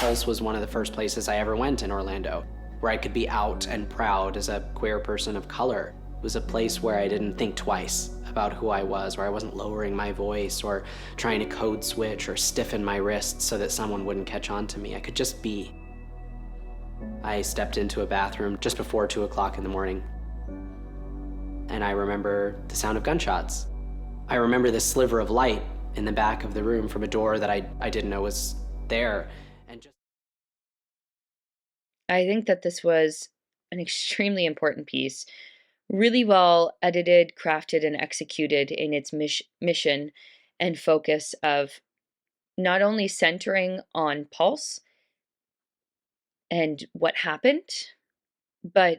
Pulse was one of the first places I ever went in Orlando, where I could be out and proud as a queer person of color. It was a place where I didn't think twice about who I was, where I wasn't lowering my voice or trying to code switch or stiffen my wrists so that someone wouldn't catch on to me. I could just be. I stepped into a bathroom just before 2 o'clock in the morning, and I remember the sound of gunshots. I remember this sliver of light in the back of the room from a door that I didn't know was there. And just I think that this was an extremely important piece, really well edited, crafted, and executed in its mission and focus of not only centering on Pulse and what happened, but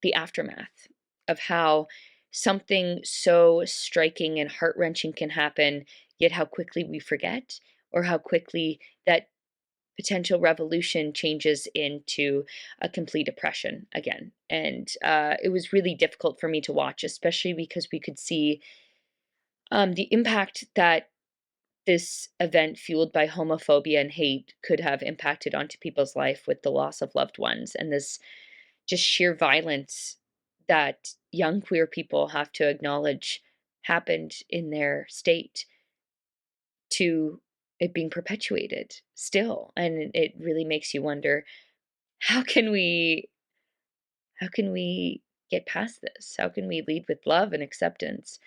the aftermath of how something so striking and heart-wrenching can happen, yet how quickly we forget, or how quickly that potential revolution changes into a complete oppression again. And it was really difficult for me to watch, especially because we could see the impact that this event fueled by homophobia and hate could have impacted onto people's life with the loss of loved ones, and this just sheer violence that young queer people have to acknowledge happened in their state, to it being perpetuated still. And it really makes you wonder, how can we how can we get past this? How can we lead with love and acceptance?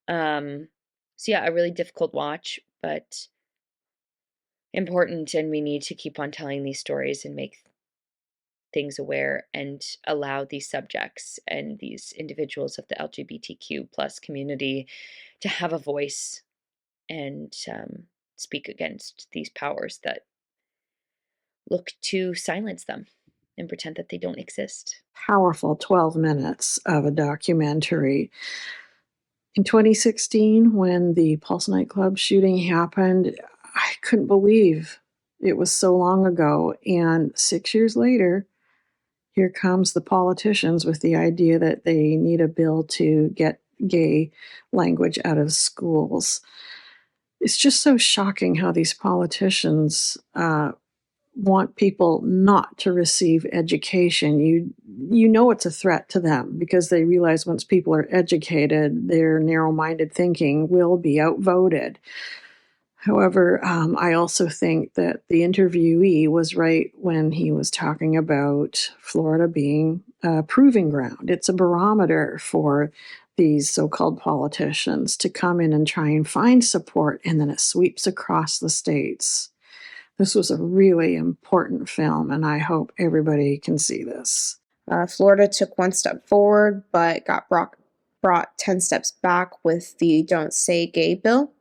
um so yeah, a really difficult watch, but important, and we need to keep on telling these stories and make things aware and allow these subjects and these individuals of the LGBTQ plus community to have a voice and speak against these powers that look to silence them and pretend that they don't exist. Powerful 12 minutes of a documentary. In 2016, when the Pulse Nightclub shooting happened, I couldn't believe it was so long ago. And 6 years later, here comes the politicians with the idea that they need a bill to get gay language out of schools. It's just so shocking how these politicians want people not to receive education. You know it's a threat to them because they realize once people are educated, their narrow-minded thinking will be outvoted. However, I also think that the interviewee was right when he was talking about Florida being a proving ground. It's a barometer for these so-called politicians to come in and try and find support, and then it sweeps across the states. This was a really important film, and I hope everybody can see this. Florida took one step forward, but got brought 10 steps back with the Don't Say Gay bill.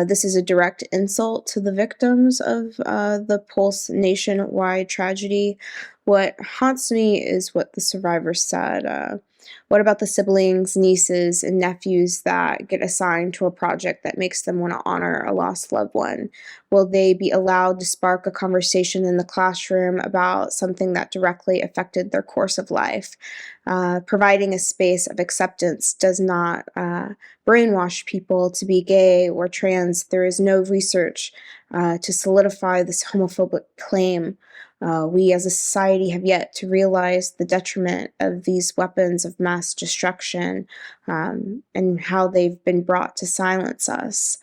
This is a direct insult to the victims of the Pulse nationwide tragedy. What haunts me is what the survivors said. What about the siblings, nieces, and nephews that get assigned to a project that makes them want to honor a lost loved one? Will they be allowed to spark a conversation in the classroom about something that directly affected their course of life? Providing a space of acceptance does not brainwash people to be gay or trans. There is no research to solidify this homophobic claim. We as a society have yet to realize the detriment of these weapons of mass destruction and how they've been brought to silence us.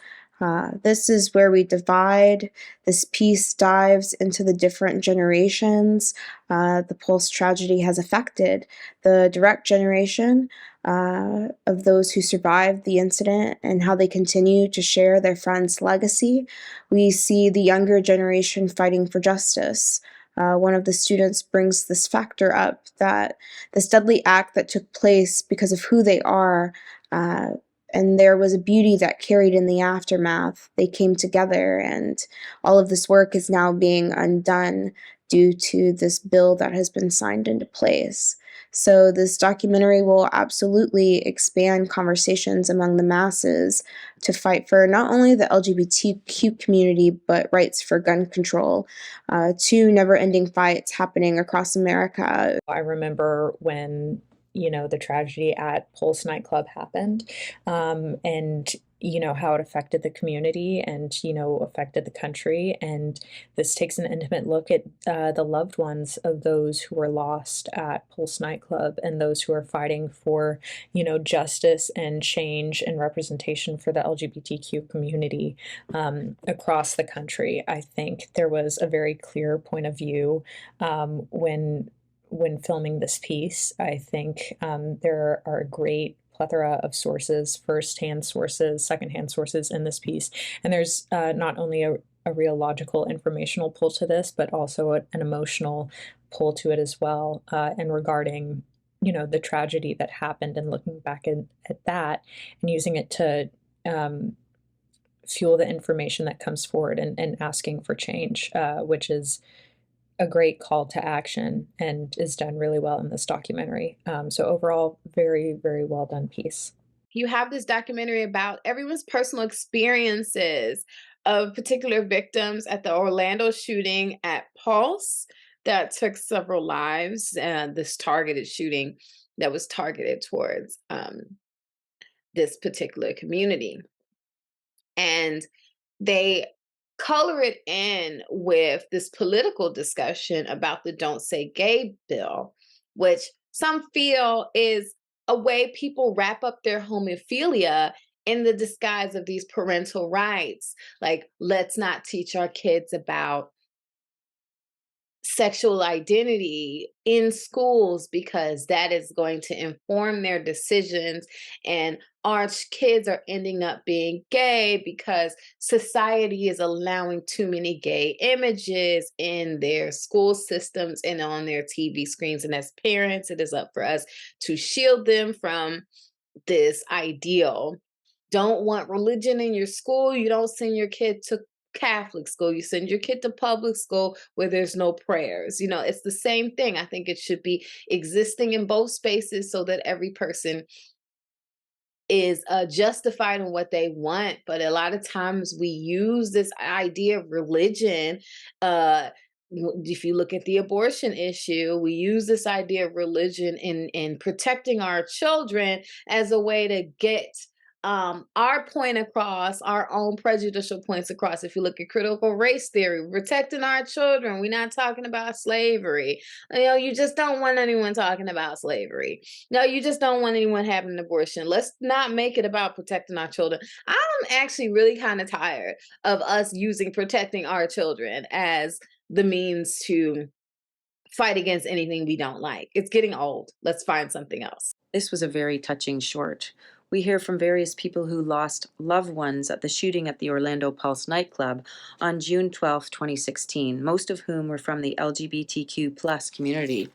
This is where we divide. This piece dives into the different generations the Pulse tragedy has affected. The direct generation of those who survived the incident and how they continue to share their friends' legacy. We see the younger generation fighting for justice. One of the students brings this factor up, that this deadly act that took place because of who they are, and there was a beauty that carried in the aftermath. They came together, and all of this work is now being undone due to this bill that has been signed into place. So this documentary will absolutely expand conversations among the masses to fight for not only the LGBTQ community, but rights for gun control. Two never-ending fights happening across America. I remember when the tragedy at Pulse Nightclub happened. And how it affected the community and, affected the country. And this takes an intimate look at the loved ones of those who were lost at Pulse Nightclub and those who are fighting for, justice and change and representation for the LGBTQ community across the country. I think there was a very clear point of view when filming this piece. I think there are a great plethora of sources, first-hand sources, second-hand sources in this piece. And there's not only a real logical informational pull to this, but also an emotional pull to it as well. And regarding, the tragedy that happened and looking back at that and using it to fuel the information that comes forward and asking for change, which is a great call to action and is done really well in this documentary. So overall, very, very well done piece. You have this documentary about everyone's personal experiences of particular victims at the Orlando shooting at Pulse that took several lives, this targeted shooting that was targeted towards this particular community. And they color it in with this political discussion about the Don't Say Gay bill, which some feel is a way people wrap up their homophilia in the disguise of these parental rights. Like, let's not teach our kids about sexual identity in schools because that is going to inform their decisions, and our kids are ending up being gay because society is allowing too many gay images in their school systems and on their TV screens. And as parents, it is up for us to shield them from this ideal. Don't want religion in your school? You don't send your kid to Catholic school. You send your kid to public school where there's no prayers. It's the same thing. I think it should be existing in both spaces so that every person is justified in what they want. But a lot of times we use this idea of religion. If you look at the abortion issue, we use this idea of religion in protecting our children as a way to get our point across, our own prejudicial points across. If you look at critical race theory, protecting our children, we're not talking about slavery. You just don't want anyone talking about slavery. No, you just don't want anyone having an abortion. Let's not make it about protecting our children. I'm actually really kind of tired of us using protecting our children as the means to fight against anything we don't like. It's getting old. Let's find something else. This was a very touching short. We hear from various people who lost loved ones at the shooting at the Orlando Pulse nightclub on June 12, 2016, most of whom were from the LGBTQ+ community.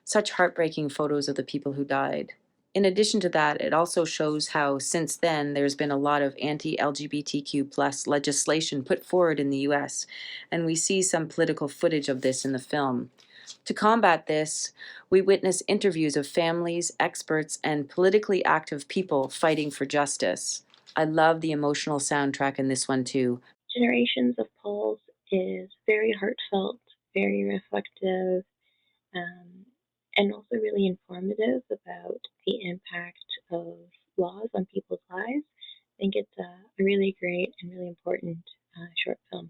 Such heartbreaking photos of the people who died. In addition to that, it also shows how, since then, there's been a lot of anti-LGBTQ+ legislation put forward in the US, and we see some political footage of this in the film. To combat this, we witness interviews of families, experts, and politically active people fighting for justice. I love the emotional soundtrack in this one too. Generations of Pulse is very heartfelt, very reflective, and also really informative about the impact of laws on people's lives. I think it's a really great and really important short film.